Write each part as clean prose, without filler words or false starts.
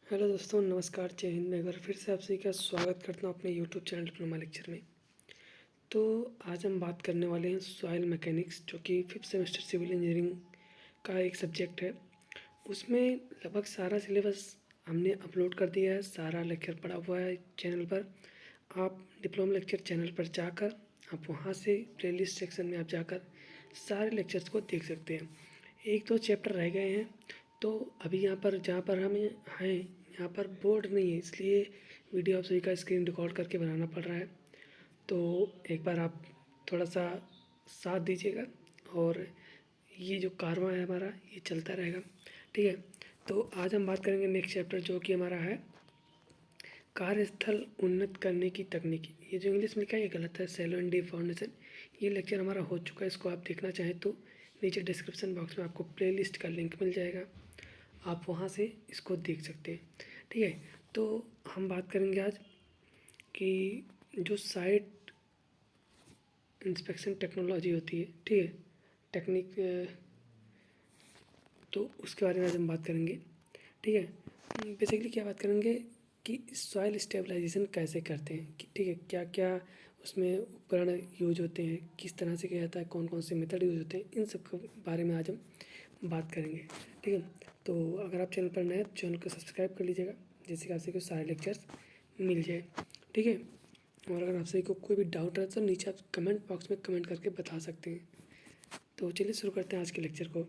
Hello दोस्तों, नमस्कार, जय हिंद। मैं एक बार फिर से आप सभी का स्वागत करता हूँ अपने यूट्यूब चैनल डिप्लोमा लेक्चर में। तो आज हम बात करने वाले हैं सॉइल मैकेनिक्स, जो कि 5th सेमेस्टर सिविल इंजीनियरिंग का एक सब्जेक्ट है। उसमें लगभग सारा सिलेबस हमने अपलोड कर दिया है, सारा लेक्चर पड़ा हुआ है चैनल पर। आप डिप्लोमा लेक्चर चैनल पर जाकर आप वहाँ से प्लेलिस्ट सेक्शन में आप जाकर सारे लेक्चर्स को देख सकते हैं। एक दो चैप्टर रह गए हैं, तो अभी यहाँ पर जहाँ पर हमें हैं यहाँ पर बोर्ड नहीं है, इसलिए वीडियो आप सभी का स्क्रीन रिकॉर्ड करके बनाना पड़ रहा है। तो एक बार आप थोड़ा सा साथ दीजिएगा और ये जो कारवां है हमारा ये चलता रहेगा, ठीक है। तो आज हम बात करेंगे नेक्स्ट चैप्टर, जो कि हमारा है कार्यस्थल उन्नत करने की तकनीकी। ये जो इंग्लिश में लिखा है ये गलत है, सेलो एंड डीप फाउंडेशन। ये लेक्चर हमारा हो चुका है, इसको आप देखना चाहें तो नीचे डिस्क्रिप्शन बॉक्स में आपको प्लेलिस्ट का लिंक मिल जाएगा, आप वहाँ से इसको देख सकते हैं, ठीक है। तो हम बात करेंगे आज कि जो साइट इंस्पेक्शन टेक्नोलॉजी होती है, ठीक है, टेक्निक, तो उसके बारे में आज हम बात करेंगे, ठीक है। बेसिकली क्या बात करेंगे कि सॉइल स्टेबलाइजेशन कैसे करते हैं, ठीक है, क्या क्या उसमें उपकरण यूज होते हैं, किस तरह से किया जाता है, कौन कौन से मेथड यूज होते हैं, इन सब के बारे में आज हम बात करेंगे, ठीक है। तो अगर आप चैनल पर नए हैं तो चैनल को सब्सक्राइब कर लीजिएगा, जिससे कि आप सभी को सारे लेक्चर्स मिल जाए, ठीक है। और अगर आप सभी को कोई भी डाउट है तो नीचे आप कमेंट बॉक्स में कमेंट करके बता सकते हैं। तो चलिए शुरू करते हैं आज के लेक्चर को,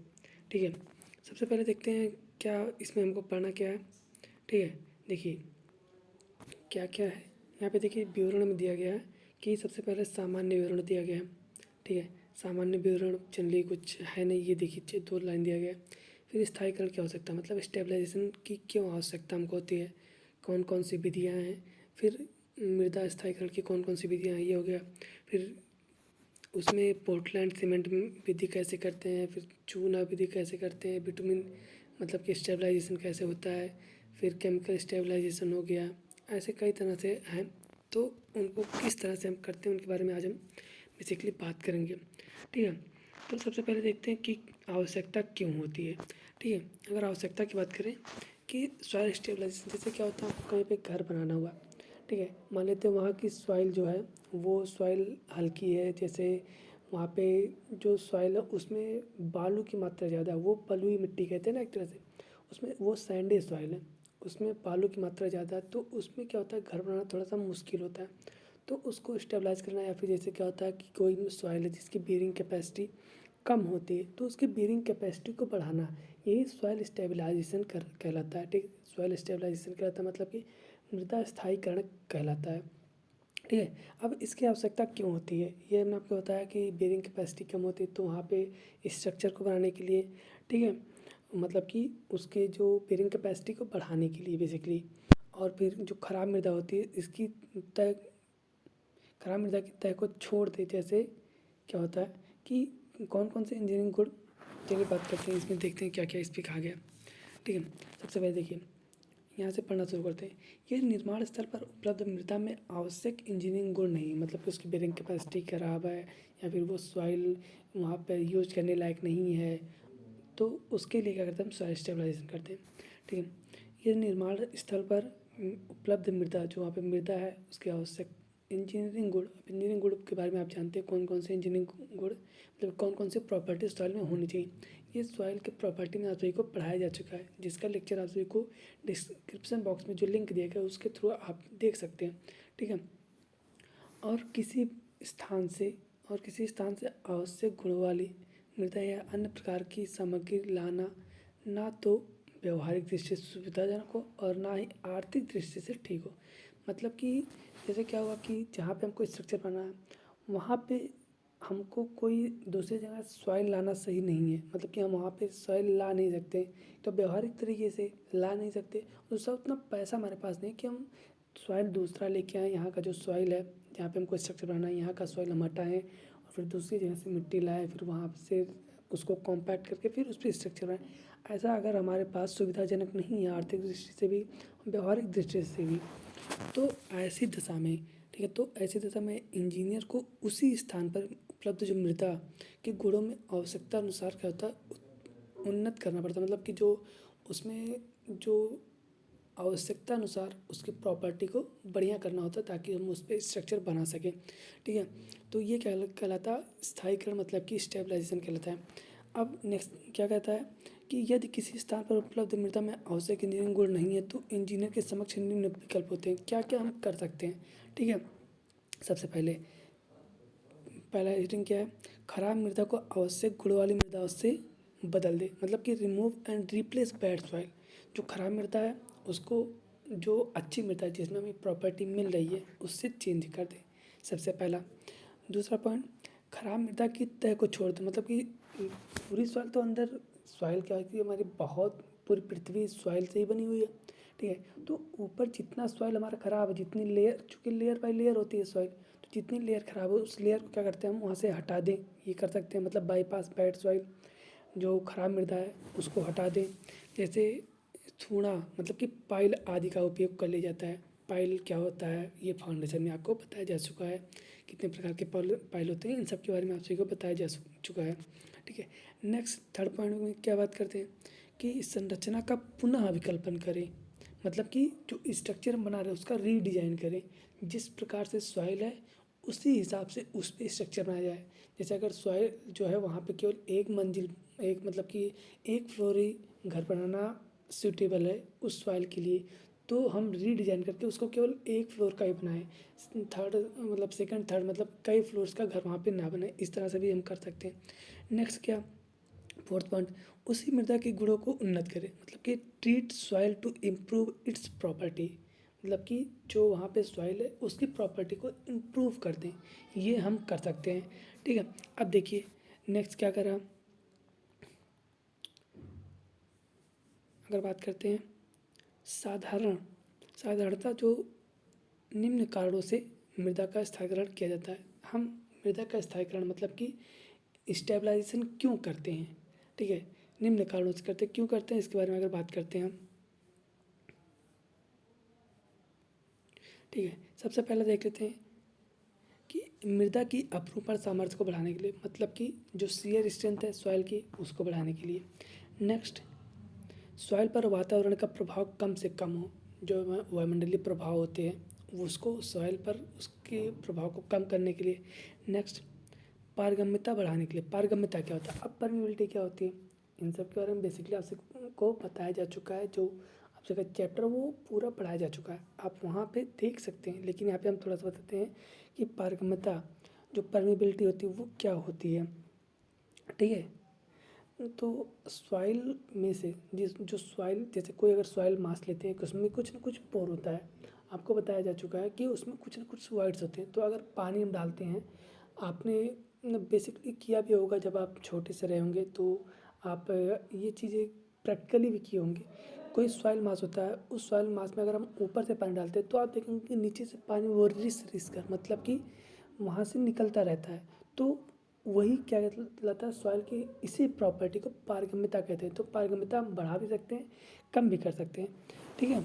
ठीक है। सबसे पहले देखते हैं क्या इसमें हमको पढ़ना क्या है, ठीक है। देखिए क्या क्या है यहाँ पे, देखिए विवरण में दिया गया है कि सबसे पहले सामान्य विवरण दिया गया है, ठीक है। सामान्य विवरण जनरली कुछ है नहीं, ये देखिए 2 लाइन दिया गया है। फिर स्थायीकरण की आवश्यकता, मतलब स्टेबलाइजेशन की क्यों आवश्यकता हमको होती है, कौन कौन सी विधियाँ हैं। फिर मृदा स्थायीकरण की कौन कौन सी विधियाँ हैं, ये हो गया। फिर उसमें पोर्टलैंड सीमेंट विधि कैसे करते हैं, फिर चूना विधि कैसे करते हैं, बिटुमिन मतलब कि स्टेबलाइजेशन कैसे होता है, फिर केमिकल स्टेबलाइजेशन हो गया। ऐसे कई तरह से हैं, तो उनको किस तरह से हम करते हैं उनके बारे में आज हम बेसिकली बात करेंगे, ठीक है। तो सबसे पहले देखते हैं कि आवश्यकता क्यों होती है, ठीक है। अगर आवश्यकता की बात करें कि सॉइल स्टेबलाइजेशन, जैसे क्या होता है, आपको कहीं पे घर बनाना हुआ, ठीक है। मान लेते हैं वहाँ की सॉइल जो है वो सॉइल हल्की है, जैसे वहाँ पे जो सॉइल है उसमें बालू की मात्रा ज़्यादा है, वो बलुई मिट्टी कहते हैं ना एक तरह से, उसमें वो सैंडी सॉइल है, उसमें बालू की मात्रा ज़्यादा है, तो उसमें क्या होता है घर बनाना थोड़ा सा मुश्किल होता है। तो उसको स्टेबलाइज करना, या फिर जैसे क्या होता है कि कोई सॉइल है जिसकी बेरिंग कैपेसिटी कम होती है, तो उसकी बेरिंग कैपेसिटी को बढ़ाना, यही सॉइल स्टेबलाइजेशन कहलाता है, ठीक। सॉइल स्टेबलाइजेशन कहलाता है मतलब कि मृदा स्थायीकरण कहलाता है, ठीक है। अब इसकी आवश्यकता क्यों होती है, ये मैंने आपको बताया कि बेरिंग कैपेसिटी कम होती है, तो वहाँ पे स्ट्रक्चर को बनाने के लिए, ठीक है, मतलब कि उसके जो बेरिंग कैपेसिटी को बढ़ाने के लिए बेसिकली। और फिर जो खराब मृदा होती है इसकी तय, खराब मृदा की तय को छोड़ दे, जैसे क्या होता है कि कौन कौन से इंजीनियरिंग गुण, चलिए बात करते हैं, इसमें देखते हैं क्या क्या इस पर कहा गया, ठीक है। सबसे पहले देखिए यहाँ से पढ़ना शुरू करते हैं। ये निर्माण स्थल पर उपलब्ध मृदा में आवश्यक इंजीनियरिंग गुण नहीं, मतलब कि उसकी बेरिंग कैपेसिटी खराब है, या फिर वो सॉइल वहाँ पर यूज करने लायक नहीं है, तो उसके लिए क्या करते हैं हम सॉइल स्टेबलाइजेशन करते हैं, ठीक है। ये निर्माण स्थल पर उपलब्ध मृदा, जो वहाँ पे मृदा है उसके आवश्यक इंजीनियरिंग गुण। अब इंजीनियरिंग गुण के बारे में आप जानते हैं कौन कौन से इंजीनियरिंग गुण, मतलब कौन कौन से प्रॉपर्टी सॉइल में होनी चाहिए। ये सॉइल के प्रॉपर्टी में आप सभी को पढ़ाया जा चुका है, जिसका लेक्चर आप सभी को डिस्क्रिप्शन बॉक्स में जो लिंक दिया गया है उसके थ्रू आप देख सकते हैं, ठीक है। और किसी स्थान से आवश्यक गुण वाली मृदा या अन्य प्रकार की सामग्री लाना ना तो व्यवहारिक दृष्टि से सुविधाजनक हो और ना ही आर्थिक दृष्टि से ठीक हो। मतलब कि जैसे क्या हुआ कि जहाँ पे हमको स्ट्रक्चर बनाना है वहाँ पे हमको कोई दूसरी जगह सॉइल लाना सही नहीं है, मतलब कि हम वहाँ पे सॉइल ला नहीं सकते, तो व्यवहारिक तरीके से ला नहीं सकते। दूसरा उतना पैसा हमारे पास नहीं कि हम सॉइल दूसरा लेके आएँ, यहाँ का जो सॉइल है जहाँ पे हमको स्ट्रक्चर बनाना है यहाँ का सॉइल हम हटाएँ और फिर दूसरी जगह से मिट्टी लाएँ, फिर वहाँ से उसको कॉम्पैक्ट करके फिर उस पर स्ट्रक्चर बनाएँ। ऐसा अगर हमारे पास सुविधाजनक नहीं है आर्थिक दृष्टि से भी, व्यवहारिक दृष्टि से भी, तो ऐसी दशा में, ठीक है, तो ऐसी दशा में इंजीनियर को उसी स्थान पर उपलब्ध जो मृदा के गुणों में आवश्यकता अनुसार क्या होता है उन्नत करना पड़ता है, मतलब कि जो उसमें जो आवश्यकता अनुसार उसकी प्रॉपर्टी को बढ़िया करना होता है ताकि हम उस पर स्ट्रक्चर बना सकें। ठीक है, तो ये क्या कहलाता है, स्थायीकरण मतलब कि स्टेबलाइजेशन कहलाता है। अब नेक्स्ट क्या कहता है कि यदि किसी स्थान पर उपलब्ध मृदा में आवश्यक इंजीनियरिंग गुण नहीं है तो इंजीनियर के समक्ष निम्न विकल्प होते हैं। क्या क्या हम कर सकते हैं? ठीक है, सबसे पहला रेटिंग क्या है, खराब मृदा को आवश्यक गुण वाली मृदा से बदल दे, मतलब कि remove and replace bad soil. जो खराब मृदा है उसको जो अच्छी मृदा जिसमें हमें प्रॉपर्टी मिल रही है उससे चेंज कर दे, सबसे पहला। दूसरा पॉइंट, खराब मृदा की तह को छोड़ दे, मतलब कि पूरी सॉइल तो अंदर सॉइल क्या होती है हमारी, बहुत पूरी पृथ्वी सॉइल से ही बनी हुई है। ठीक है, तो ऊपर जितना सॉइल हमारा खराब है, जितनी लेयर, चूँकि लेयर बाई लेयर होती है सॉइल, तो जितनी लेयर खराब है उस लेयर को क्या करते हैं हम वहाँ से हटा दें, ये कर सकते हैं, मतलब बाईपास बैड सॉइल, जो खराब मृदा है उसको हटा दें। जैसे थूड़ा मतलब कि पाइल आदि का उपयोग कर लिया जाता है। पाइल क्या होता है ये फाउंडेशन में आपको बताया जा चुका है, कितने प्रकार के पाइल होते हैं, इन सब के बारे में आप सभी को बताया जा चुका है। ठीक है, नेक्स्ट थर्ड पॉइंट में क्या बात करते हैं कि संरचना का पुनः विकल्पन करें, मतलब कि जो स्ट्रक्चर हम बना रहे हैं उसका रीडिजाइन करें, जिस प्रकार से सॉइल है उसी हिसाब से उस पर स्ट्रक्चर बनाया जाए। जैसे अगर सॉइल जो है वहाँ पे केवल एक मंजिल, एक मतलब कि एक फ्लोर ही घर बनाना सूटेबल है उस सॉइल के लिए, तो हम रीडिजाइन करके उसको केवल एक फ्लोर का ही बनाएं, थर्ड मतलब सेकंड थर्ड मतलब कई फ्लोर्स का घर वहाँ पे ना बने, इस तरह से भी हम कर सकते हैं। नेक्स्ट क्या, फोर्थ पॉइंट, उसी मृदा के गुणों को उन्नत करें, मतलब कि treat soil to improve its property, मतलब कि जो वहाँ पे सॉइल है उसकी प्रॉपर्टी को इम्प्रूव कर दें, ये हम कर सकते हैं। ठीक है, अब देखिए नेक्स्ट क्या करा, अगर बात करते हैं साधारणता जो निम्न कारणों से मृदा का स्थायीकरण किया जाता है। हम मृदा का स्थायीकरण मतलब कि स्टेबलाइजेशन क्यों करते हैं? ठीक है, निम्न कारणों से करते हैं, क्यों करते हैं इसके बारे में अगर बात करते हैं हम। ठीक है, सबसे पहले देख लेते हैं कि मृदा की अपरूपण सामर्थ्य को बढ़ाने के लिए, मतलब कि जो शियर स्ट्रेंथ है सॉइल की उसको बढ़ाने के लिए। नेक्स्ट, सॉइल पर वातावरण का प्रभाव कम से कम हो, जो वायुमंडलीय प्रभाव होते हैं उसको सॉइल पर उसके प्रभाव को कम करने के लिए। नेक्स्ट, पारगम्यता बढ़ाने के लिए। पारगम्यता क्या होता है, अब परमिबिलिटी क्या होती है, इन सब के बारे में बेसिकली आपसे को बताया जा चुका है, जो आपसे का चैप्टर वो पूरा पढ़ाया जा चुका है, आप वहाँ पे देख सकते हैं, लेकिन यहाँ पे हम थोड़ा सा बताते हैं कि पारगम्यता जो परमिबिलिटी होती है वो क्या होती है। ठीक है, तो सॉइल में से जो सॉइल, जैसे कोई अगर सॉइल मास लेते हैं उसमें कुछ ना कुछ पोर होता है, आपको बताया जा चुका है कि उसमें कुछ ना कुछ वाइड्स होते हैं, तो अगर पानी हम डालते हैं, आपने बेसिकली किया भी होगा जब आप छोटे से रहे होंगे, तो आप ये चीज़ें प्रैक्टिकली भी किए होंगे। कोई सॉइल मास होता है, उस सॉइल मास में अगर हम ऊपर से पानी डालते हैं तो आप देखेंगे कि नीचे से पानी वो रिस कर मतलब कि वहाँ से निकलता रहता है, तो वही क्या कहलाता है, सॉइल की इसी प्रॉपर्टी को पारगम्यता कहते हैं। तो पारगम्यता हम बढ़ा भी सकते हैं, कम भी कर सकते हैं। ठीक है,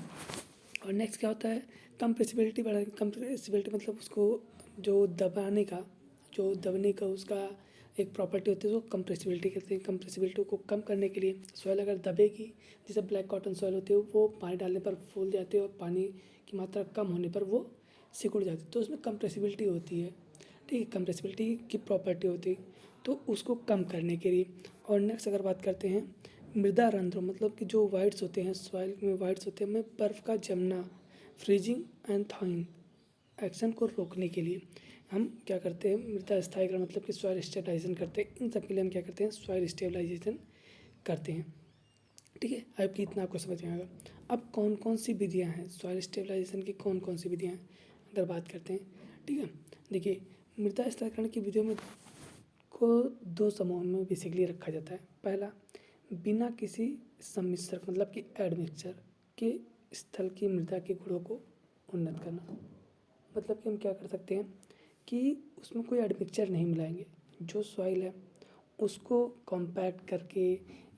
और नेक्स्ट क्या होता है, कंप्रेसिबिलिटी बढ़ा, कंप्रेसिबिलिटी मतलब उसको जो दबाने का, जो दबने का उसका एक प्रॉपर्टी होती है उसको कंप्रेसिबिलिटी कहते हैं। कंप्रेसिबिलिटी को कम करने के लिए सॉइल अगर दबेगी, जैसे ब्लैक कॉटन सॉइल होती है वो पानी डालने पर फूल जाती है और पानी की मात्रा कम होने पर वो सिकुड़ जाती है, तो उसमें कंप्रेसिबिलिटी होती है। ठीक है, कंप्रेसिबिलिटी की प्रॉपर्टी होती है, तो उसको कम करने के लिए। और नेक्स्ट अगर बात करते हैं मृदा रंध्रों, मतलब कि जो वाइड्स होते हैं सॉइल में, वाइड्स होते हैं, में बर्फ़ का जमना, फ्रीजिंग एंड थॉइंग एक्शन को रोकने के लिए हम क्या करते हैं, मृदा स्थायीकरण मतलब कि सॉइल स्टेबलाइजेशन करते हैं। इन सब के लिए हम क्या करते हैं, सॉइल स्टेबलाइजेशन करते हैं। ठीक है, अब कि इतना आपको समझ में आएगा। अब कौन कौन सी विधियाँ हैं सॉइल स्टेबलाइजेशन की, कौन कौन सी विधियाँ हैं अगर बात करते हैं। ठीक है, देखिए मृदा स्थायीकरण की विधियों में को दो समूहों में बेसिकली रखा जाता है। पहला, बिना किसी सम्मिश्रक मतलब कि एडमिक्सचर के स्थल की मृदा के गुणों को उन्नत करना, मतलब कि हम क्या कर सकते हैं कि उसमें कोई एडमिक्सचर नहीं मिलाएंगे, जो सॉइल है उसको कॉम्पैक्ट करके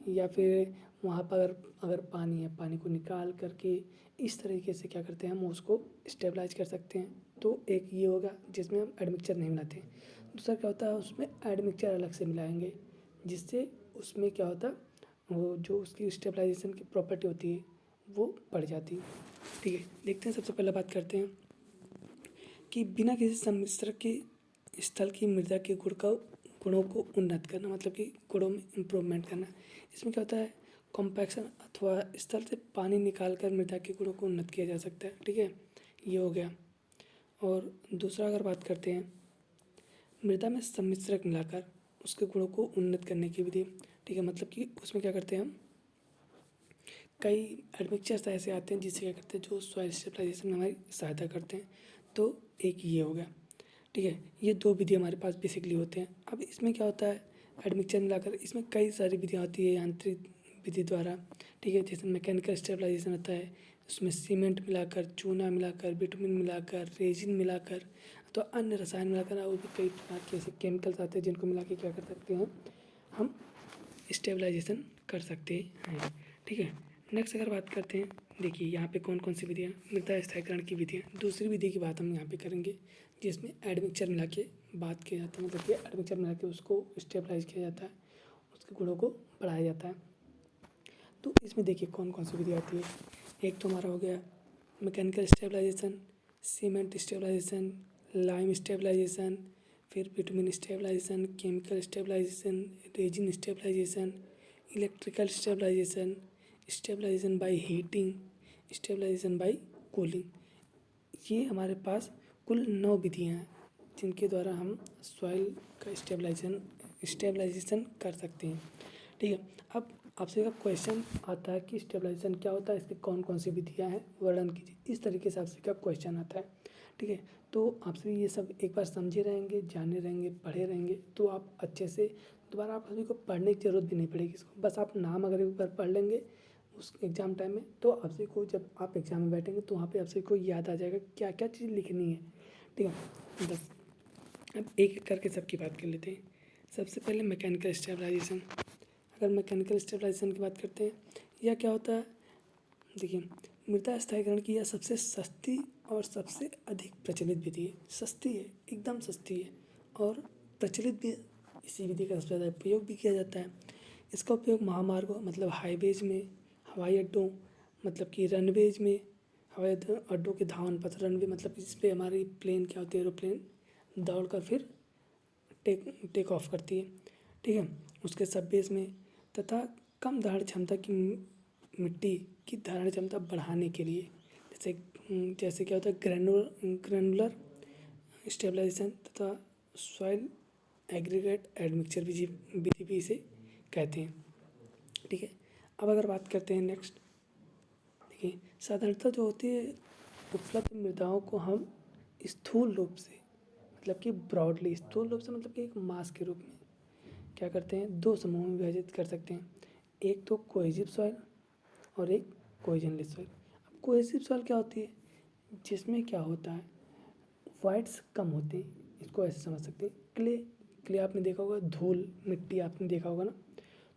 या फिर वहाँ पर अगर पानी है पानी को निकाल करके इस तरीके से क्या करते हैं हम उसको स्टेबलाइज कर सकते हैं। तो एक ये होगा जिसमें हम एडमिक्सचर नहीं मिलाते हैं। दूसरा क्या होता है, उसमें एडमिक्सचर अलग से मिलाएंगे, जिससे उसमें क्या होता है वो जो उसकी स्टेबलाइजेशन की प्रॉपर्टी होती है वो बढ़ जाती है। ठीक है, देखते हैं, सबसे पहले बात करते हैं कि बिना किसी सम्मिश्र के स्थल की मृदा के गुणों को उन्नत करना, मतलब कि गुणों में इम्प्रूवमेंट करना। इसमें क्या होता है, कॉम्पैक्शन अथवा स्थल से पानी निकाल कर मृदा के गुणों को उन्नत किया जा सकता है। ठीक है, ये हो गया। और दूसरा अगर बात करते हैं, मृदा में सम्मिश्रक मिलाकर उसके गुणों को उन्नत करने की विधि। ठीक है, मतलब कि उसमें क्या करते हैं हम, कई एडमिक्सचर्स ऐसे आते हैं जिससे क्या करते हैं, जो सॉइल स्टेबलाइजेशन में हमारी सहायता करते हैं। तो एक ये हो गया। ठीक है, ये दो विधि हमारे पास बेसिकली होते हैं। अब इसमें क्या होता है, एडमिक्सचर मिलाकर इसमें कई सारी विधियाँ होती है यांत्रिक विधि द्वारा। ठीक है, जैसे मैकेनिकल स्टेबलाइजेशन होता है, उसमें सीमेंट मिलाकर, चूना मिलाकर, बिटुमिन मिलाकर, रेजिन मिलाकर, तो अन्य रसायन मिलाकर, और भी कई प्रकार के ऐसे केमिकल्स आते हैं जिनको मिला के क्या कर सकते हैं, हम स्टेबलाइजेशन कर सकते हैं। ठीक है, नेक्स्ट अगर बात करते हैं, देखिए यहाँ पे कौन कौन सी विधियाँ, मृदा स्थायीकरण की विधियाँ। दूसरी विधि की बात हम यहाँ पे करेंगे जिसमें एडमिक्सचर मिला के बात किया जाता है, मतलब कि एडमिक्सचर मिला के उसको स्टेबलाइज किया जाता है, उसके गुणों को बढ़ाया जाता है। तो इसमें देखिए कौन कौन सी विधि आती है। एक तो हमारा हो गया mechanical stabilisation, cement stabilisation, lime stabilisation, फिर bitumen stabilisation, chemical stabilisation, resin stabilisation, electrical stabilisation, stabilisation by heating, stabilisation by cooling. ये हमारे पास कुल 9 विधियाँ हैं जिनके द्वारा हम सॉइल का स्टेबलाइजेशन कर सकते हैं। ठीक है, अब आपसे का क्वेश्चन आता है कि स्टेबलाइजेशन क्या होता है, इसकी कौन कौन सी विधियाँ हैं, वर्णन कीजिए। इस तरीके से आपसे का क्वेश्चन आता है। ठीक है, तो आपसे ये सब एक बार समझे रहेंगे, जाने रहेंगे, पढ़े रहेंगे, तो आप अच्छे से दोबारा आप सभी को पढ़ने की ज़रूरत भी नहीं पड़ेगी इसको, बस आप नाम अगर एक बार पढ़ लेंगे उस एग्ज़ाम टाइम में, तो आप सभी को जब आप एग्ज़ाम में बैठेंगे तो वहाँ पे आप सभी को याद आ जाएगा क्या क्या चीज़ लिखनी है। ठीक है, बस अब एक एक करके सबकी बात कर लेते हैं। सबसे पहले मैकेनिकल स्टेबलाइजेशन। अगर मैकेनिकल स्टेबलाइजेशन की बात करते हैं, यह क्या होता है, देखिए मृदा स्थायीकरण की यह सबसे सस्ती और सबसे अधिक प्रचलित विधि है। सस्ती है, एकदम सस्ती है, और प्रचलित भी इसी विधि का सबसे ज़्यादा उपयोग भी किया जाता है। इसका उपयोग महामार्गों, मतलब हाईवेज में, हवाई अड्डों, मतलब कि रनवेज में, हवाई अड्डों के धावन पथ, रनवे मतलब इस पर हमारी प्लेन क्या होती है, एरोप्लेन दौड़ कर फिर टेक ऑफ करती है। ठीक है, उसके सबबेस में, तथा कम धारण क्षमता की मिट्टी की धारण क्षमता बढ़ाने के लिए, जैसे क्या होता है, ग्रैनुलर स्टेबलाइजेशन तथा सॉइल एग्रीगेट एडमिक्सचर विधि भी इसे कहते हैं। ठीक है, अब अगर बात करते हैं नेक्स्ट, देखिए साधारणतः जो होती है उपलब्ध मृदाओं को हम स्थूल रूप से, मतलब कि ब्रॉडली, स्थूल रूप से मतलब कि एक मास के रूप में क्या करते हैं, दो समूहों में विभाजित कर सकते हैं। एक तो कोहेसिव सॉइल और एक कोहेजनलेस सॉइल। अब कोहेसिव सॉइल क्या होती है, जिसमें क्या होता है, वाइट्स कम होते हैं, इसको ऐसे समझ सकते हैं। क्ले आपने देखा होगा, धूल मिट्टी आपने देखा होगा ना,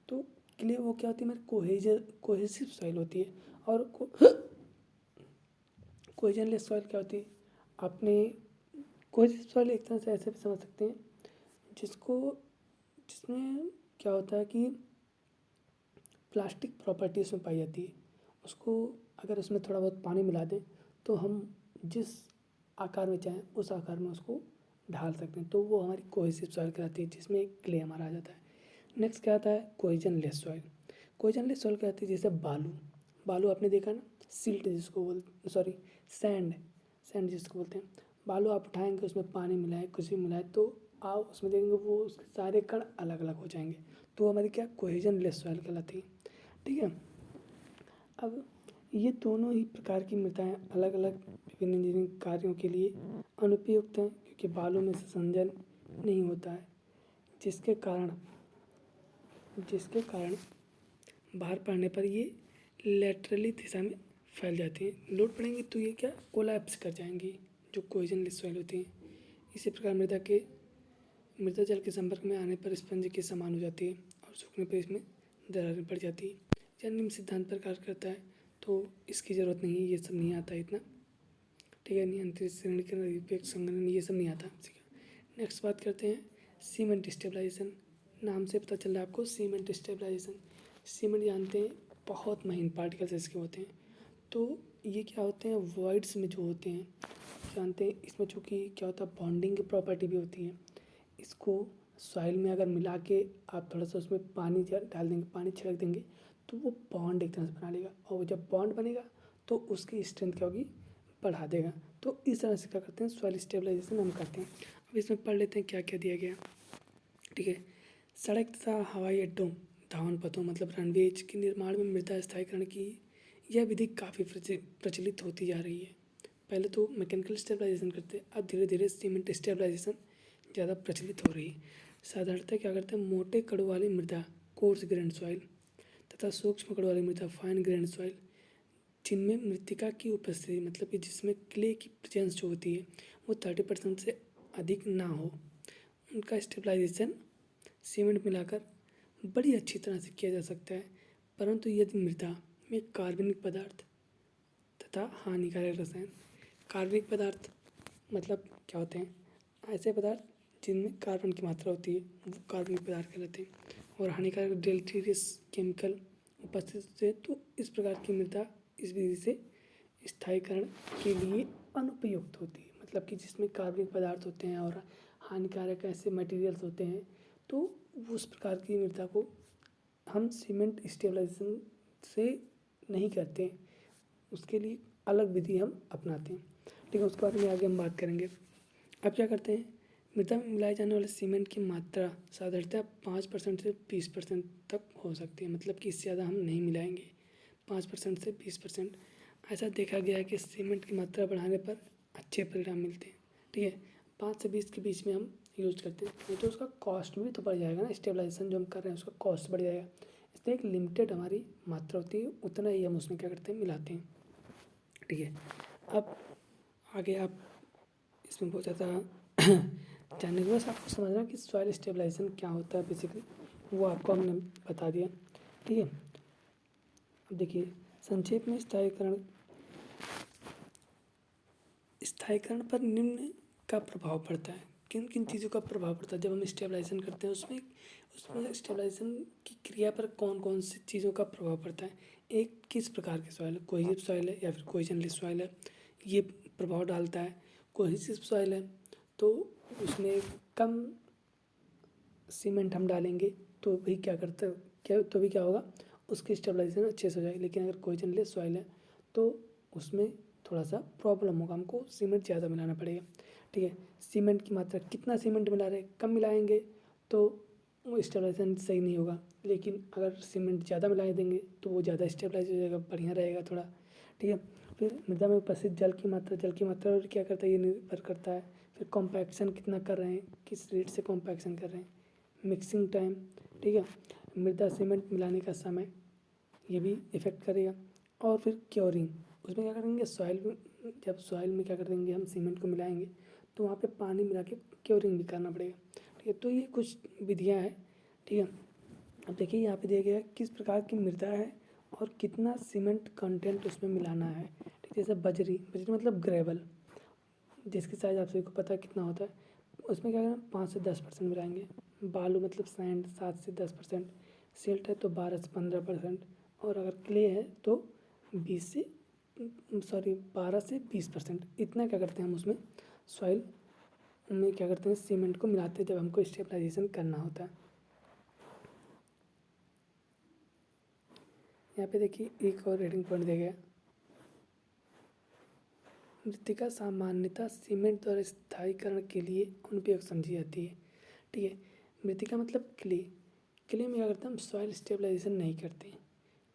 तो क्ले वो क्या होती है, हमारी कोहेसिव सॉइल होती है। और कोहेजनलेस सॉइल क्या होती है, आपने कोहेसिव सॉइल एक तरह से ऐसे भी समझ सकते हैं जिसमें क्या होता है कि प्लास्टिक प्रॉपर्टी उसमें पाई जाती है। उसको अगर उसमें थोड़ा बहुत पानी मिला दें तो हम जिस आकार में चाहें उस आकार में उसको ढाल सकते हैं, तो वो हमारी कोहेसिव सॉइल कहलाती है, जिसमें क्ले हमारा आ जाता है। नेक्स्ट क्या आता है, कोहेजनलेस सॉइल। कोहेजनलेस सॉइल क्या आती है, जैसे बालू आपने देखा ना, सिल्ट जिसको बोलते, सॉरी सैंड जिसको बोलते हैं। बालू आप उठाएंगे, उसमें पानी मिलाए, कुछ भी मिलाए, तो आप उसमें देखेंगे वो उसके सारे कण अलग अलग हो जाएंगे, तो हमारी क्या कोहेजनलेस सॉइल कहलाती है। ठीक है, अब ये दोनों ही प्रकार की मृदाएं अलग अलग विभिन्न इंजीनियरिंग कार्यों के लिए अनुपयुक्त हैं, क्योंकि बालू में से संजन नहीं होता है, जिसके कारण बाहर पड़ने पर ये लेटरली दिशा में फैल जाती हैं। लोड पड़ेंगे तो ये क्या कोलैप्स कर जाएंगी, जो कोहेजनलेस सॉइल होती हैं। इसी प्रकार मृदा जल के संपर्क में आने पर स्पंज के समान हो जाती है, और सूखने पर इसमें दरारें पड़ जाती है। यह निम्न सिद्धांत पर कार्य करता है, तो इसकी ज़रूरत नहीं है, ये सब नहीं आता है इतना। ठीक है, नियंत्रित श्रेणी के निरपेक्ष संघनन ये सब नहीं आता। ठीक है, नेक्स्ट बात करते हैं सीमेंट स्टेबलाइजेशन। नाम से पता चल रहा है आपको, सीमेंट स्टेबलाइजेशन। सीमेंट जानते हैं बहुत महीन पार्टिकल्स इसके होते हैं, तो ये क्या होते हैं, वॉइड्स में जो होते हैं, जानते हैं इसमें चूँकि क्या होता है, बॉन्डिंग की प्रॉपर्टी भी होती है। इसको सॉइल में अगर मिला के आप थोड़ा सा उसमें पानी डाल देंगे, पानी छिड़क देंगे, तो वो बॉन्ड एक तरह से बना लेगा, और जब बॉन्ड बनेगा तो उसकी स्ट्रेंथ क्या होगी, बढ़ा देगा। तो इस तरह से क्या करते हैं, सॉइल स्टेबलाइजेशन हम करते हैं। अब इसमें पढ़ लेते हैं क्या क्या दिया गया। ठीक है, सड़क तथा हवाई अड्डों, धावन पथों मतलब रनवेज के निर्माण में मृदा स्थायीकरण की यह विधि काफ़ी प्रचलित होती जा रही है। पहले तो मैकेनिकल स्टेबलाइजेशन करते, अब धीरे धीरे सीमेंट स्टेबलाइजेशन ज़्यादा प्रचलित हो रही है। साधारणतः क्या करते हैं, मोटे कड़ों वाली मृदा कोर्स ग्रेन सॉइल तथा सूक्ष्म कड़ों वाली मृदा फाइन ग्रेन सॉइल, जिनमें मृत्तिका की उपस्थिति मतलब कि जिसमें क्ले की प्रेजेंस जो होती है वो 30% से अधिक ना हो, उनका स्टेबलाइजेशन सीमेंट मिलाकर बड़ी अच्छी तरह से किया जा सकता है। परंतु यदि मृदा में कार्बनिक पदार्थ तथा हानिकारक रसायन, कार्बनिक पदार्थ मतलब क्या होते हैं, ऐसे पदार्थ जिनमें कार्बन की मात्रा होती है वो कार्बनिक पदार्थ कहलाते हैं, और हानिकारक डेलेटेरियस केमिकल उपस्थित होते हैं, तो इस प्रकार की मृदा इस विधि से स्थायीकरण के लिए अनुपयुक्त होती है। मतलब कि जिसमें कार्बनिक पदार्थ होते हैं और हानिकारक ऐसे मटेरियल्स होते हैं, तो उस प्रकार की मृदा को हम सीमेंट स्टेबलाइजेशन से नहीं करते हैं, उसके लिए अलग विधि हम अपनाते हैं। ठीक है, उसके बारे में आगे हम बात करेंगे। अब क्या करते हैं, मृदा में मिलाए जाने वाले सीमेंट की मात्रा साधारणतः 5% से 20% तक हो सकती है। मतलब कि इससे ज़्यादा हम नहीं मिलाएंगे, 5% से 20%। ऐसा देखा गया है कि सीमेंट की मात्रा बढ़ाने पर अच्छे परिणाम मिलते हैं। ठीक है, 5 से 20 के बीच में हम यूज करते हैं, नहीं तो उसका कॉस्ट भी तो बढ़ जाएगा ना, स्टेबलाइजेशन जो हम कर रहे हैं उसका कॉस्ट बढ़ जाएगा। इसलिए एक लिमिटेड हमारी मात्रा होती है, उतना ही हम उसमें क्या करते हैं, मिलाते हैं। ठीक है, अब आगे आप इसमें बहुत ज़्यादा जानने के बाद आपको समझना कि सॉइल स्टेबलाइजेशन क्या होता है बेसिकली, वो आपको हमने बता दिया। ठीक है, अब देखिए संक्षेप में स्थायीकरण पर निम्न का प्रभाव पड़ता है। किन किन चीज़ों का प्रभाव पड़ता है जब हम स्टेबलाइजेशन करते हैं, उसमें स्टेबलाइजेशन की क्रिया पर कौन कौन सी चीज़ों का प्रभाव पड़ता है। एक, किस प्रकार की सॉइल है, कोहेसिव सॉइल है या फिर कोहेजनलेस सॉइल है, ये प्रभाव डालता है। कोहेसिव सॉइल है तो उसमें कम सीमेंट हम डालेंगे तो भी क्या होगा, उसकी स्टेबलाइजेशन अच्छे से हो जाएगी। लेकिन अगर कोहेजनलेस सॉइल है तो उसमें थोड़ा सा प्रॉब्लम होगा, हमको सीमेंट ज़्यादा मिलाना पड़ेगा। ठीक है, सीमेंट की मात्रा, कितना सीमेंट मिला रहे, कम मिलाएंगे तो वो स्टेबलाइजेशन सही नहीं होगा। लेकिन अगर सीमेंट ज़्यादा मिला देंगे तो वो ज़्यादा स्टेबलाइज हो जाएगा, बढ़िया रहेगा थोड़ा। ठीक है, फिर मृदा में उपस्थित जल की मात्रा और क्या करता है, ये निर्भर करता है। फिर कॉम्पैक्शन कितना कर रहे हैं, किस रेट से कॉम्पैक्शन कर रहे हैं, मिक्सिंग टाइम। ठीक है, मृदा सीमेंट मिलाने का समय, ये भी इफ़ेक्ट करेगा। और फिर क्योरिंग, उसमें क्या करेंगे, जब सॉइल में क्या कर देंगे, हम सीमेंट को मिलाएंगे तो वहाँ पे पानी मिला के क्योरिंग भी करना पड़ेगा। ठीक है, तो ये कुछ विधियाँ हैं। ठीक है, अब देखिए यहाँ पे दिया गया है किस प्रकार की मृदा है और कितना सीमेंट कंटेंट उसमें मिलाना है। ठीक है, जैसे बजरी मतलब ग्रेवल, जिसकी साइज़ आप सभी को पता है कितना होता है, उसमें क्या करना, 5 से 10% मिलाएंगे। बालू मतलब सैंड 7 से 10%, सिल्ट है तो 12 से 15%, और अगर क्ले है तो 12 से 20%। इतना क्या करते हैं हम उसमें सॉइल में क्या करते हैं, सीमेंट को मिलाते हैं जब हमको स्टेबलाइजेशन करना होता है। यहाँ पे देखिए एक और रीडिंग पॉइंट दिया गया, मृत्तिका सामान्यतः सीमेंट द्वारा स्थायीकरण के लिए अनुपयुक्त समझी जाती है। ठीक है, मृत्तिका मतलब क्ले में क्या करते हैं, हम सॉइल स्टेबलाइजेशन नहीं करते हैं।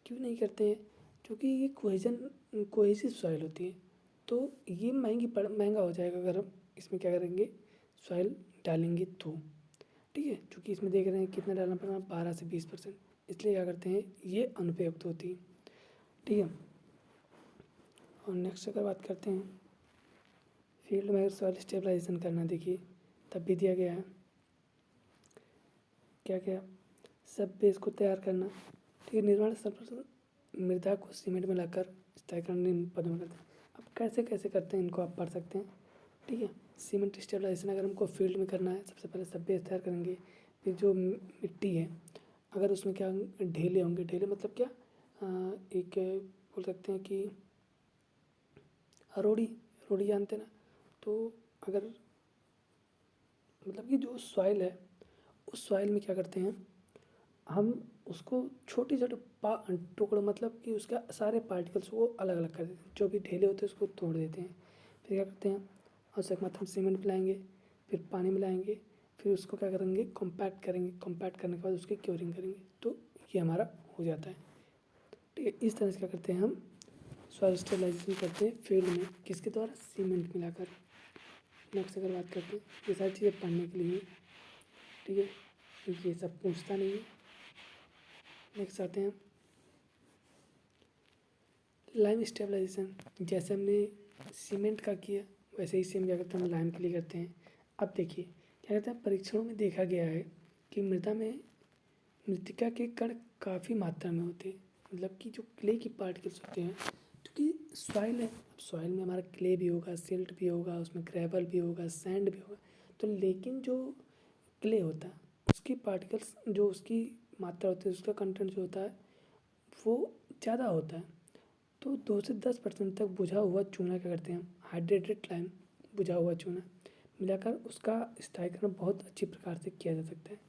क्यों नहीं करते हैं, क्योंकि ये कोहेसिव सॉइल होती है, तो ये महंगा हो जाएगा अगर हम इसमें क्या करेंगे, सॉइल डालेंगे तो। ठीक है, क्योंकि इसमें देख रहे हैं कितना डालना पड़ेगा, 12 से 20%, इसलिए क्या करते हैं, ये अनुपयुक्त होती है। ठीक है, और नेक्स्ट अगर बात करते हैं फील्ड में अगर सॉइल स्टेबलाइजेशन करना, देखिए तब भी दिया गया है क्या क्या, सब बेस को तैयार करना। ठीक है, निर्माण सर्वप्रथम मृदा को सीमेंट में लाकर स्थायीकरण निम्न पदों में करते हैं। अब कैसे कैसे करते हैं इनको आप पढ़ सकते हैं। ठीक है, सीमेंट स्टेबलाइजेशन अगर हमको फील्ड में करना है, सबसे पहले सब बेस तैयार करेंगे। फिर जो मिट्टी है, अगर उसमें क्या ढेले होंगे, ढेले मतलब क्या, एक बोल सकते हैं कि रोड़ी रोड़ी जानते ना। तो अगर मतलब कि जो सॉइल है उस सॉइल में क्या करते हैं हम उसको छोटे छोटे टुकड़ों मतलब कि उसका सारे पार्टिकल्स को अलग अलग कर देते हैं, जो भी ढेले होते हैं उसको तोड़ देते हैं। फिर क्या करते हैं आवश्यक मात्रा में सीमेंट मिलाएंगे, फिर पानी मिलाएंगे, फिर उसको क्या करेंगे कॉम्पैक्ट करेंगे, कॉम्पैक्ट करने के बाद उसकी क्योरिंग करेंगे, तो ये हमारा हो जाता है। ठीक है, इस तरह से क्या करते हैं हम सॉइल स्टेबलाइजेशन करते हैं फील्ड में, किसके द्वारा, सीमेंट मिलाकर। नेक्स्ट अगर बात करते हैं, ये सारी चीज़ें पढ़ने के लिए, ठीक है, ये सब पूछता नहीं है। नेक्स्ट आते हैं लाइम स्टेबलाइजेशन। जैसे हमने सीमेंट का किया वैसे ही सेम क्या करते हैं हम लाइम के लिए करते हैं। अब देखिए क्या कहते हैं परीक्षणों में देखा गया है कि मृदा में मृतिका के कण काफ़ी मात्रा में होते हैं, मतलब कि जो क्ले की पार्टिकल्स होते हैं, क्योंकि सॉइल है, सॉइल में हमारा क्ले भी होगा, सिल्ट भी होगा, उसमें ग्रेवल भी होगा, सैंड भी होगा, तो लेकिन जो क्ले होता है उसकी पार्टिकल्स जो उसकी मात्रा होती है उसका कंटेंट जो होता है वो ज़्यादा होता है। तो 2 से 10% तक बुझा हुआ चूना क्या करते हैं हम हाइड्रेटेड लाइम, बुझा हुआ चूना मिलाकर उसका स्थायीकरण बहुत अच्छी प्रकार से किया जा सकता है।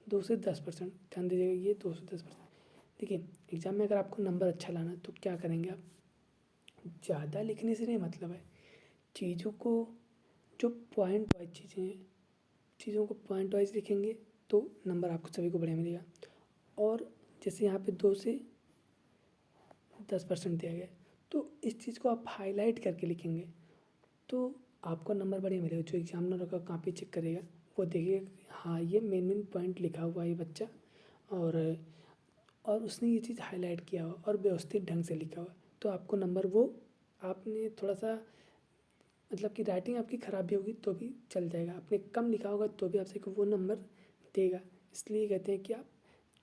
2 से 10%, ध्यान दीजिएगा ये 2 से 10%। देखिए एग्जाम में अगर आपको नंबर अच्छा लाना है तो क्या करेंगे आप, ज़्यादा लिखने से नहीं मतलब है, चीज़ों को जो पॉइंट वाइज चीज़ें हैं चीज़ों को पॉइंट वाइज लिखेंगे तो नंबर आपको सभी को बढ़िया मिलेगा। और जैसे यहाँ पे 2 से 10% दिया गया है तो इस चीज़ को आप हाईलाइट करके लिखेंगे तो आपको नंबर बढ़िया मिलेगा। जो एग्जामिनर का कॉपी चेक करेगा वो देखेगा हाँ ये मेन मेन पॉइंट लिखा हुआ है ये बच्चा, और उसने ये चीज़ हाईलाइट किया हुआ और व्यवस्थित ढंग से लिखा हुआ, तो आपको नंबर वो, आपने थोड़ा सा मतलब कि राइटिंग आपकी ख़राब भी होगी तो भी चल जाएगा, आपने कम लिखा होगा तो भी आपसे वो नंबर देगा। इसलिए कहते हैं कि आप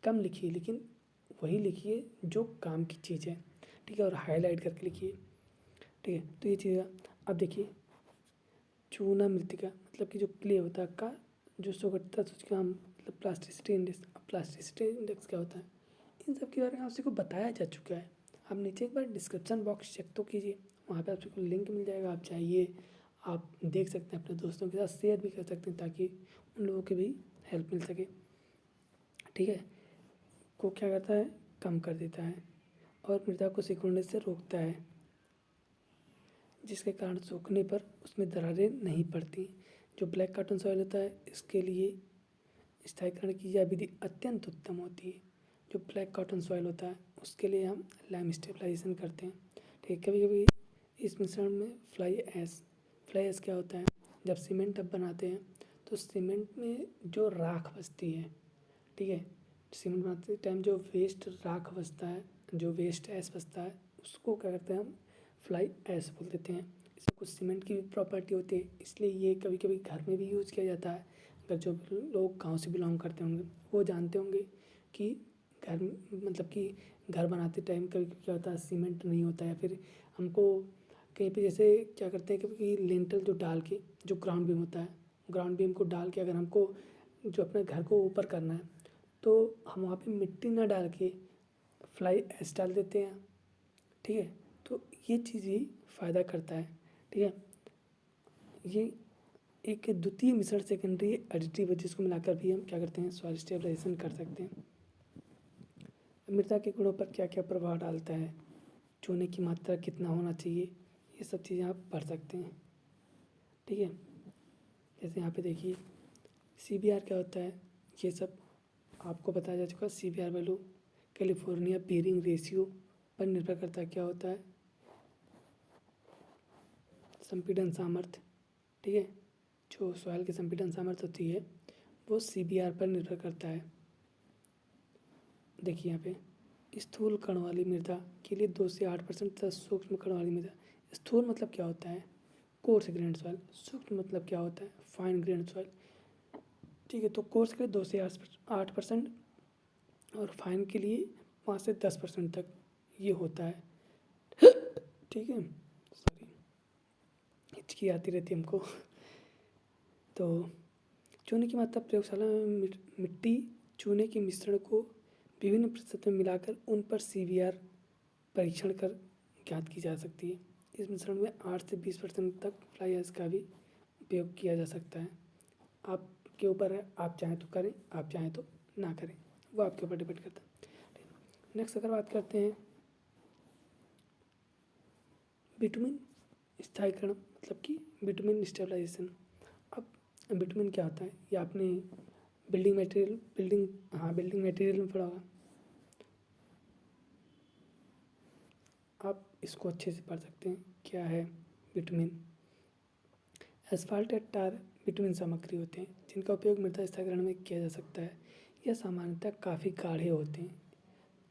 कम लिखिए लेकिन वही लिखिए जो काम की चीज़ है, ठीक है, और हाईलाइट करके लिखिए, ठीक है। तो ये चीज़ है। अब देखिए चूना मृतिका मतलब कि जो क्ले होता है का जो सुगठता है उसका हम मतलब प्लास्टिसिटी इंडेक्स, प्लास्टिसिटी इंडेक्स क्या होता है इन सब के बारे में आपसे को बताया जा चुका है। आप नीचे एक बार डिस्क्रिप्शन बॉक्स चेक तो कीजिए, वहाँ पे आपको लिंक मिल जाएगा, आप जाइए आप देख सकते हैं, अपने दोस्तों के साथ शेयर भी कर सकते हैं ताकि उन लोगों की भी हेल्प मिल सके, ठीक है। को क्या करता है कम कर देता है और मृदा को सिकुड़ने से रोकता है, जिसके कारण सूखने पर उसमें दरारें नहीं पड़ती। जो ब्लैक कॉटन सॉइल होता है इसके लिए स्थायीकरण की यह विधि अत्यंत उत्तम होती है। जो ब्लैक कॉटन सॉइल होता है उसके लिए हम लाइम स्टेबलाइजेशन करते हैं, ठीक है। कभी कभी इस मिश्रण में फ्लाई ऐश क्या होता है, जब सीमेंट अब बनाते हैं तो सीमेंट में जो राख बचती है, ठीक है, सीमेंट बनाते टाइम जो वेस्ट राख बचता है, जो वेस्ट ऐश बचता है उसको क्या करते हैं हम फ्लाई ऐश बोल देते हैं। इसमें कुछ सीमेंट की भी प्रॉपर्टी होती है इसलिए ये कभी कभी घर में भी यूज़ किया जाता है। अगर जो लोग गांव से बिलोंग करते होंगे वो जानते होंगे कि घर मतलब कि घर बनाते टाइम कभी क्या होता है सीमेंट नहीं होता है, या फिर हमको कहीं पे जैसे क्या करते हैं कभी लिंटल जो डाल के जो ग्राउंड बीम होता है, ग्राउंड बीम को डाल के अगर हमको जो अपने घर को ऊपर करना है तो हम वहाँ पे मिट्टी ना डाल के फ्लाई ऐश डाल देते हैं, ठीक है। तो ये चीज़ ही फ़ायदा करता है, ठीक है। ये एक द्वितीय मिश्रण सेकेंडरी एडिटिव है जिसको मिलाकर भी हम क्या करते हैं सॉइल स्टेबलाइजेशन कर सकते हैं। मृदा के गुणों पर क्या क्या प्रभाव डालता है, चूने की मात्रा कितना होना चाहिए, ये सब चीज़ें आप पढ़ सकते हैं, ठीक है। जैसे यहाँ पे देखिए CBR क्या होता है ये सब आपको बताया जा चुका है। CBR value California bearing ratio पर निर्भर करता है, क्या होता है संपीड़न सामर्थ्य, ठीक है। जो सॉइल की संपीड़न सामर्थ्य होती है वो CBR पर निर्भर करता है। देखिए यहाँ पे स्थूल कण वाली मृदा के लिए 2 से 8% तक सूक्ष्म कण वाली मृदा। स्थूल मतलब क्या होता है कोर्स ग्रेन्ड सॉइल, सूक्ष्म मतलब क्या होता है फाइन ग्रेन्ड सॉइल, ठीक है। तो कोर्स के लिए 2 से 8% और फाइन के लिए 5 से 10% तक ये होता है, ठीक है। सॉरी हिचकी आती रहती है हमको। तो चूने की मात्रा प्रयोगशाला में मिट्टी चूने के मिश्रण को विभिन्न प्रतिशत में मिलाकर उन पर CBR परीक्षण कर ज्ञात की जा सकती है। इस मिश्रण में 8 से 20% तक फ्लाई ऐश का भी उपयोग किया जा सकता है। आपके ऊपर है, आप चाहें तो करें, आप चाहें तो ना करें, वो आपके ऊपर डिपेंड करता है। नेक्स्ट अगर बात करते हैं बिटुमिन स्थायीकरण, मतलब कि बिटुमिन स्टेबलाइजेशन। अब बिटुमिन क्या होता है, ये आपने बिल्डिंग मटेरियल में पढ़ा होगा। आप इसको अच्छे से पढ़ सकते हैं। क्या है बिटुमिन? एस्फाल्ट या टार बिटुमिन सामग्री होते हैं जिनका उपयोग मृदा स्थायीकरण में किया जा सकता है। यह सामान्यतः काफ़ी गाढ़े होते हैं,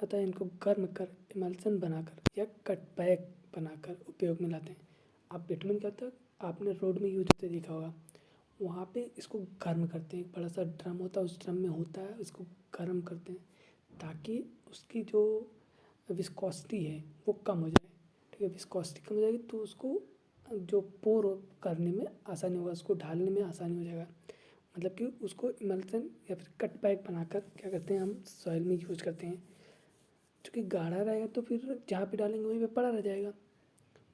अतः इनको गर्म कर इमल्सन बनाकर या कट पैक बनाकर उपयोग में लाते हैं। आप बिटुमिन क्या होता है, आपने रोड में यूज होते देखा होगा, वहाँ पे इसको गर्म करते हैं। एक बड़ा सा ड्रम होता है, उस ड्रम में होता है, इसको गर्म करते हैं ताकि उसकी जो विस्कोसिटी है वो कम हो जाए। ठीक है, विस्कोसिटी कम हो जाएगी तो उसको जो पोर करने में आसानी होगा, उसको ढालने में आसानी हो जाएगा। मतलब कि उसको इमल्सन या फिर कट पैक बनाकर क्या करते हैं, हम सॉइल में यूज करते हैं। क्योंकि गाढ़ा रहेगा तो फिर जहाँ पे डालेंगे वहीं पे पड़ा रह जाएगा।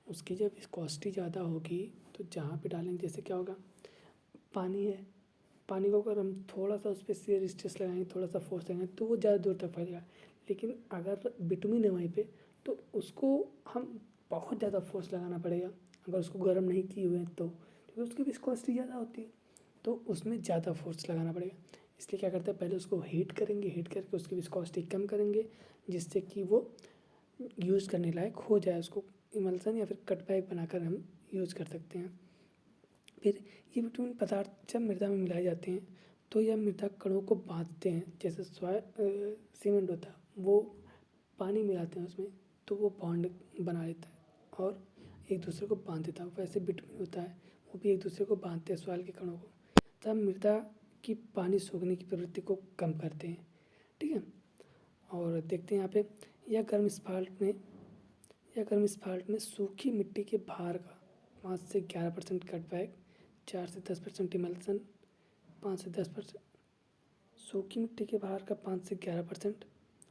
उसकी जब विस्कोसिटी ज़्यादा होगी तो जहाँ पे डालेंगे, जैसे क्या होगा, पानी है, पानी को अगर हम थोड़ा सा उस पर शेयर स्ट्रेस लगाएंगे, थोड़ा सा फोर्स लगाएंगे तो वो ज़्यादा दूर तक फैलेगा। लेकिन अगर बिटुमिन है वहीं पे तो उसको हम बहुत ज़्यादा फोर्स लगाना पड़ेगा अगर उसको गर्म नहीं किए हुए हैं तो, क्योंकि उसकी विस्कोसिटी ज़्यादा होती है तो उसमें ज़्यादा फोर्स लगाना पड़ेगा। इसलिए क्या करते हैं, पहले उसको हीट करेंगे, हीट करके उसकी विस्कोसिटी कम करेंगे जिससे कि वो यूज़ करने लायक हो जाए। उसको इमल्सन या फिर कट पैक बनाकर हम यूज़ कर सकते हैं। फिर ये बिटुमिन पदार्थ जब मृदा में मिलाए जाते हैं तो यह मृदा कणों को बांधते हैं। जैसे सीमेंट होता है, वो पानी मिलाते हैं उसमें तो वो बॉन्ड बना लेता है और एक दूसरे को बांध देता है। वैसे बिटुमिन होता है, वो भी एक दूसरे को बांधते हैं सॉइल के कणों को, तब मृदा की पानी सोखने की प्रवृत्ति को कम करते हैं। ठीक है, और देखते हैं यहाँ पे यह गर्म स्फाल्ट में सूखी मिट्टी के भार का 5 से 11% कट बैक, 4 से 10% इमल्सन, 5 से 10%। सूखी मिट्टी के भार का 5 से 11%,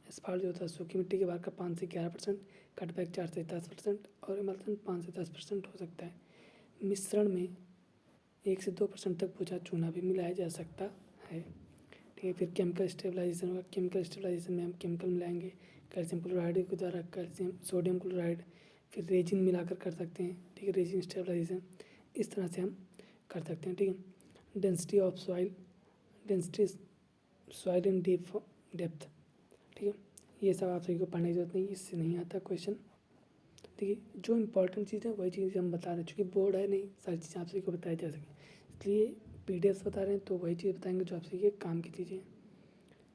एस्फाल्ट जो होता है सूखी मिट्टी के भार का 5 से 11%, कट बैक 4 से 10% और इमल्सन 5 से 10% हो सकता है। मिश्रण में 1 से 2% तक भुजा चूना भी मिलाया जा सकता है। ठीक है, फिर केमिकल स्टेबलाइजेशन होगा। केमिकल स्टेबलाइजेशन में हम केमिकल मिलाएंगे, कैल्शियम क्लोराइड के द्वारा कैल्शियम, सोडियम क्लोराइड, फिर रेजिन मिलाकर कर सकते हैं। ठीक है, रेजिन स्टेबलाइजेशन इस तरह से हम कर सकते हैं। ठीक है, density of soil, density soil in depth. ठीक है, ये सब आप सभी को पढ़ने की जरूरत नहीं, इससे नहीं आता क्वेश्चन। ठीक है, जो इंपॉर्टेंट चीज़ है वही चीज़ हम बता रहे हैं, चूँकि बोर्ड है नहीं सारी चीज़ें आप सभी को बताई जा सके, इसलिए PDF बता रहे हैं तो वही चीज़ बताएंगे जो आप सभी के काम की चीज़ें हैं।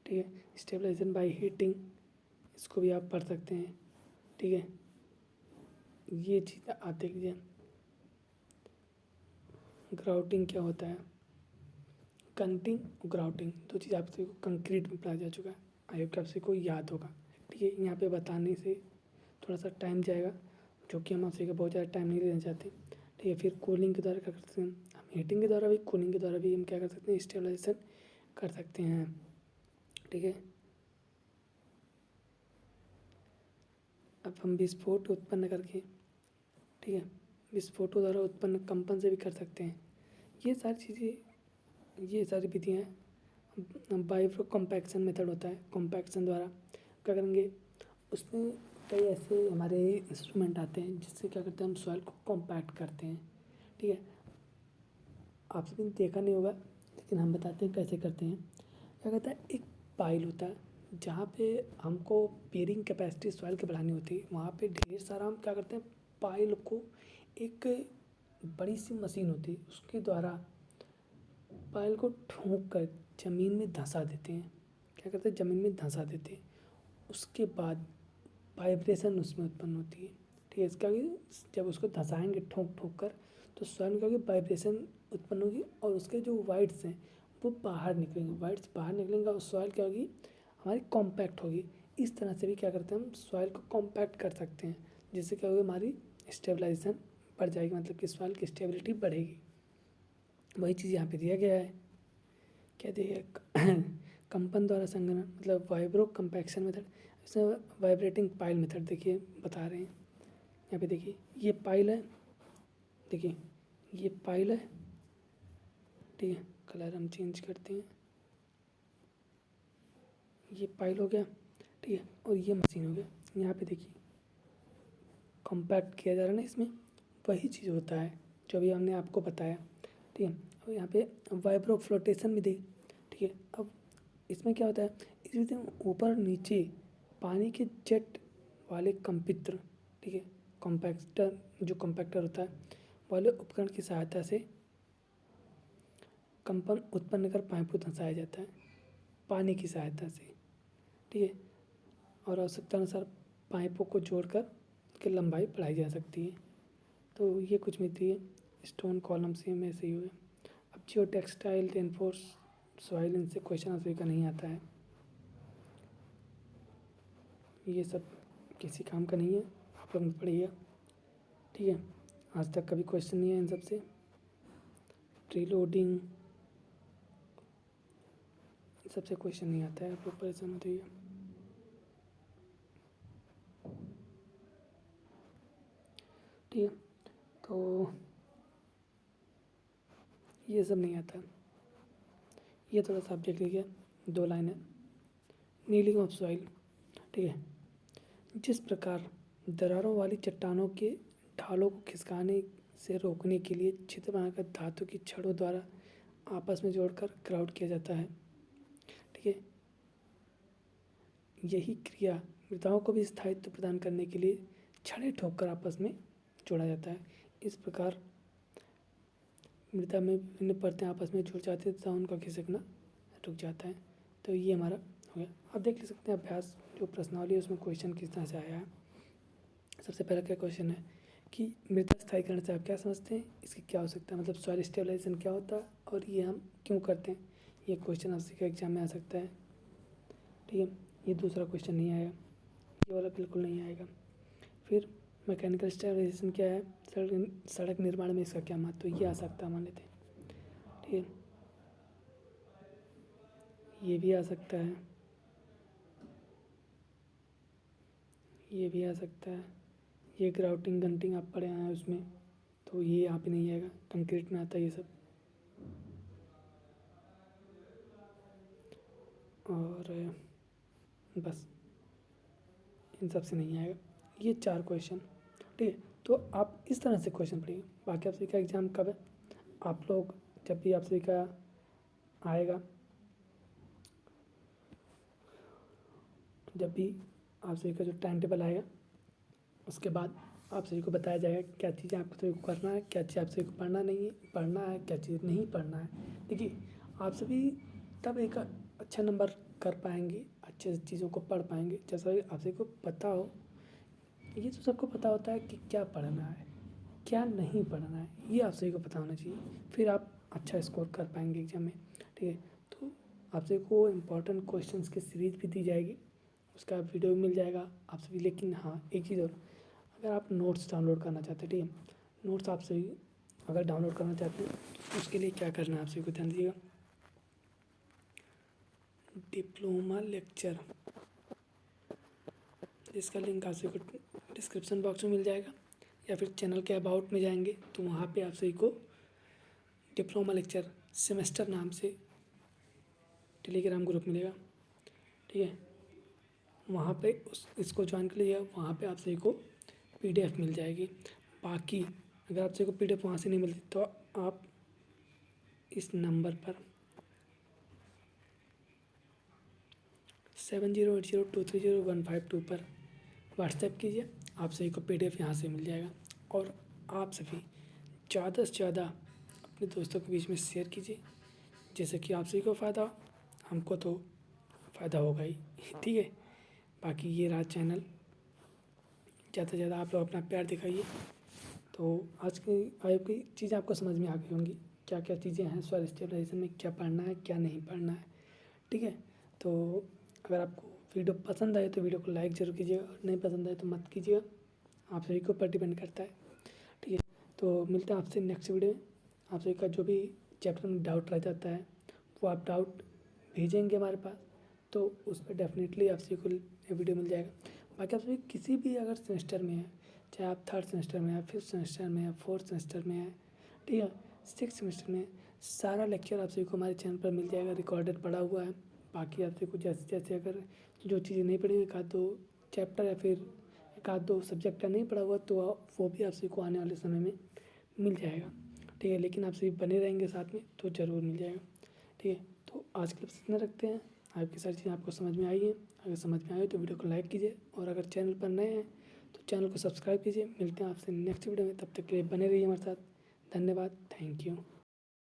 ठीक है, स्टेबलाइजेशन बाय हीटिंग, इसको भी आप पढ़ सकते हैं। ठीक है, ये चीज़ आप देख लीजिए। ग्राउटिंग क्या होता है, कंटिंग और ग्राउटिंग दो चीज़ आप सभी को कंक्रीट में पढ़ाया जा चुका है, आई होप कि आप सभी को याद होगा। ठीक है, यहाँ पे बताने से थोड़ा सा टाइम जाएगा, जो कि हम आप सभी का बहुत ज़्यादा टाइम नहीं लेना चाहते। ठीक है, फिर कूलिंग के द्वारा क्या कर सकते हैं हम, हीटिंग के द्वारा भी, कूलिंग के द्वारा भी हम क्या कर सकते हैं, स्टेबलाइजेशन कर सकते हैं। ठीक है, अब हम विस्फोट उत्पन्न करके, ठीक है, विस्फोटों द्वारा उत्पन्न कंपन से भी कर सकते हैं। ये सारी चीज़ें, ये सारी विधियाँ बाइफ्रो कॉम्पैक्शन मेथड होता है, कॉम्पैक्शन द्वारा क्या करेंगे, उसमें कई ऐसे हमारे इंस्ट्रूमेंट आते हैं जिससे क्या करते हैं, हम सॉइल को कॉम्पैक्ट करते हैं। ठीक है, आप सभी ने देखा नहीं होगा लेकिन हम बताते हैं कैसे करते हैं। क्या कहता है, एक पाइल होता है जहाँ पे हमको बेरिंग कैपेसिटी सॉइल की बढ़ानी होती है, वहाँ पे ढेर सारा हम क्या करते हैं, पाइल को एक बड़ी सी मशीन होती है उसके द्वारा पाइल को ठोंक कर ज़मीन में धंसा देते हैं। क्या करते हैं, ज़मीन में धंसा देते हैं, उसके बाद वाइब्रेशन उसमें उत्पन्न होती है। ठीक है, इसका जब उसको धंसाएंगे ठोक ठोक कर तो सॉइल में क्या होगी, वाइब्रेशन उत्पन्न होगी और उसके जो वाइट्स हैं वो बाहर निकलेंगे, वाइट्स बाहर निकलेंगे और सॉइल क्या होगी, हमारी कॉम्पैक्ट होगी। इस तरह से भी क्या करते हैं, हम सॉइल को कॉम्पैक्ट कर सकते हैं, जिससे क्या होगी, हमारी स्टेबलाइजेशन बढ़ जाएगी, मतलब कि सॉइल की स्टेबिलिटी बढ़ेगी। वही चीज़ यहाँ पे दिया गया है, क्या दिया गया, कंपन द्वारा संघनन, मतलब वाइब्रो कंपैक्शन मेथड, इसमें वाइब्रेटिंग पाइल मेथड देखिए बता रहे हैं। यहाँ पे देखिए ये पाइल है, देखिए ये पाइल है, ठीक है, कलर हम चेंज करते हैं, ये पाइल हो गया, ठीक है, और ये मशीन हो गया। यहाँ पे देखिए कॉम्पैक्ट किया जा रहा है ना, इसमें वही चीज़ होता है जो अभी हमने आपको बताया, ठीक है। और यहाँ पे वाइब्रो फ्लोटेशन भी दी, ठीक है। अब इसमें क्या होता है, इसमें ऊपर नीचे पानी के जेट वाले कंपित्र, ठीक है, कॉम्पैक्टर, जो कॉम्पैक्टर होता है वाले उपकरण की सहायता से कंपन उत्पन्न कर पाइप को धंसाया जाता है पानी की सहायता से, ठीक है। और आवश्यकता अनुसार पाइपों को जोड़कर उसकी लंबाई बढ़ाई जा सकती है। तो ये कुछ मिलती है स्टोन कॉलम से में से हुए। अब जियो टेक्सटाइल रेनफोर्स सॉइल, इनसे क्वेश्चन आंसर का नहीं आता है, ये सब किसी काम का नहीं है, आप लोग पढ़िएगा, ठीक है। आज तक कभी क्वेश्चन नहीं है इन सब से। रीलोडिंग सबसे क्वेश्चन नहीं आता है, आप लोग परेशान मत होइए, ठीक है। तो ये सब नहीं आता, ये थोड़ा सा आप देख लीजिए, 2 लाइन है। नीलिंग ऑफ सॉइल, ठीक है, जिस प्रकार दरारों वाली चट्टानों के ढालों को खिसकाने से रोकने के लिए छिद्र बनाकर धातु की छड़ों द्वारा आपस में जोड़कर ग्राउट किया जाता है, ठीक है। यही क्रिया मृदाओं को भी स्थायित्व प्रदान करने के लिए छड़ें ठोककर आपस में जोड़ा जाता है। इस प्रकार मृदा में विभिन्न परतें आपस में जुड़ जाती है तथा उनका खिसकना रुक जाता है। तो ये हमारा हो गया। अब देख ले सकते हैं अभ्यास जो प्रश्नावली है उसमें क्वेश्चन किस तरह से आया है। सबसे पहला क्या क्वेश्चन है कि मृदा स्थायीकरण से आप क्या समझते हैं, इसकी क्या हो सकता है, मतलब सॉइल स्टेबलाइजेशन क्या होता है और ये हम क्यों करते हैं। ये क्वेश्चन आपसे का एग्जाम में आ सकता है, ठीक है। ये दूसरा क्वेश्चन नहीं आएगा, ये वाला बिल्कुल नहीं आएगा। फिर मैकेनिकल स्टेबलाइजेशन क्या है, सड़क निर्माण में इसका क्या महत्व, ये आ सकता है मान लेते हैं, ठीक है। ये भी आ सकता है, ये भी आ सकता है। ये ग्राउटिंग गंटिंग आप पढ़े हैं उसमें, तो ये यहाँ पे नहीं आएगा, कंक्रीट में आता है ये सब। और बस इन सब से नहीं आएगा, ये 4 क्वेश्चन, ठीक है। तो आप इस तरह से क्वेश्चन पढ़िए। बाकी आप सभी का एग्ज़ाम कब है, आप लोग जब भी आप सभी का आएगा, जब भी आप सभी का जो टाइम टेबल आएगा उसके बाद आप सभी को बताया जाएगा क्या चीज़ें आप सभी को करना है, क्या चीज़ आप सभी को पढ़ना नहीं है, पढ़ना है, क्या चीज़ नहीं पढ़ना है। देखिए आप सभी तब एक अच्छा नंबर कर पाएंगे, अच्छे से चीज़ों को पढ़ पाएंगे जैसा आप सभी को पता हो। ये तो सबको पता होता है कि क्या पढ़ना है क्या नहीं पढ़ना है, ये आप सभी को पता होना चाहिए, फिर आप अच्छा स्कोर कर पाएंगे एग्जाम में, ठीक है। तो आप सभी को इम्पोर्टेंट क्वेश्चंस की सीरीज भी दी जाएगी, उसका वीडियो भी मिल जाएगा आप सभी। लेकिन हाँ एक चीज़ और, अगर आप नोट्स डाउनलोड करना चाहते हैं, ठीक है, नोट्स आप सभी अगर डाउनलोड करना चाहते हैं तो उसके लिए क्या करना है आप सभी को ध्यान दीजिएगा। डिप्लोमा लेक्चर, इसका लिंक आप सभी को डिस्क्रिप्शन बॉक्स में मिल जाएगा, या फिर चैनल के अबाउट में जाएंगे तो वहाँ पे आप सभी को डिप्लोमा लेक्चर सेमेस्टर नाम से टेलीग्राम ग्रुप मिलेगा, ठीक है। वहाँ पे इसको ज्वाइन कर लीजिएगा, वहाँ पे आप सभी को PDF मिल जाएगी। बाकी अगर आप सभी को PDF वहाँ से नहीं मिलती तो आप इस नंबर पर 7080230152 पर व्हाट्सएप कीजिए, आप सभी को PDF यहाँ से मिल जाएगा। और आप सभी ज़्यादा से ज़्यादा अपने दोस्तों के बीच में शेयर कीजिए, जैसे कि आप सभी को फ़ायदा हो, हमको तो फ़ायदा होगा ही, ठीक है। बाकी ये रहा चैनल, ज़्यादा से ज़्यादा आप लोग अपना प्यार दिखाइए। तो आज की चीज़ें आपको समझ में आ गई होंगी, क्या क्या चीज़ें हैं सॉइल स्टेबलाइजेशन में, क्या पढ़ना है क्या नहीं पढ़ना है, ठीक है। तो अगर आपको वीडियो पसंद आए तो वीडियो को लाइक ज़रूर कीजिएगा, और नहीं पसंद आए तो मत कीजिएगा, आप सभी के ऊपर डिपेंड करता है, ठीक है। तो मिलते हैं आपसे नेक्स्ट वीडियो में। आप सभी का जो भी चैप्टर में डाउट रह जाता है वो आप डाउट भेजेंगे हमारे पास, तो उस पर डेफिनेटली आप सभी को वीडियो मिल जाएगा। बाकी आप सभी किसी भी अगर सेमेस्टर में है, चाहे आप थर्ड सेमेस्टर में हैं, फिफ्थ सेमेस्टर में हैं, फोर्थ सेमेस्टर में हैं, ठीक है, सिक्स सेमेस्टर में, सारा लेक्चर आप सभी को हमारे चैनल पर मिल जाएगा, रिकॉर्डेड पड़ा हुआ है। बाकी आप सभी को जैसे जैसे अगर जो चीज़ें नहीं पढ़ी, एक आध दो चैप्टर या फिर एक आध दो सब्जेक्ट का नहीं पढ़ा हुआ, तो वो भी आप सभी को आने वाले समय में मिल जाएगा, ठीक है। लेकिन आप सभी बने रहेंगे साथ में तो ज़रूर मिल जाएगा, ठीक है। तो आज के लिए बस इतना रखते हैं। आपकी सारी चीज़ें आपको समझ में आई है, अगर समझ में आए तो वीडियो को लाइक कीजिए, और अगर चैनल पर नए हैं तो चैनल को सब्सक्राइब कीजिए। मिलते हैं आपसे नेक्स्ट वीडियो में, तब तक के लिए बने रहिए हमारे साथ। धन्यवाद, थैंक यू।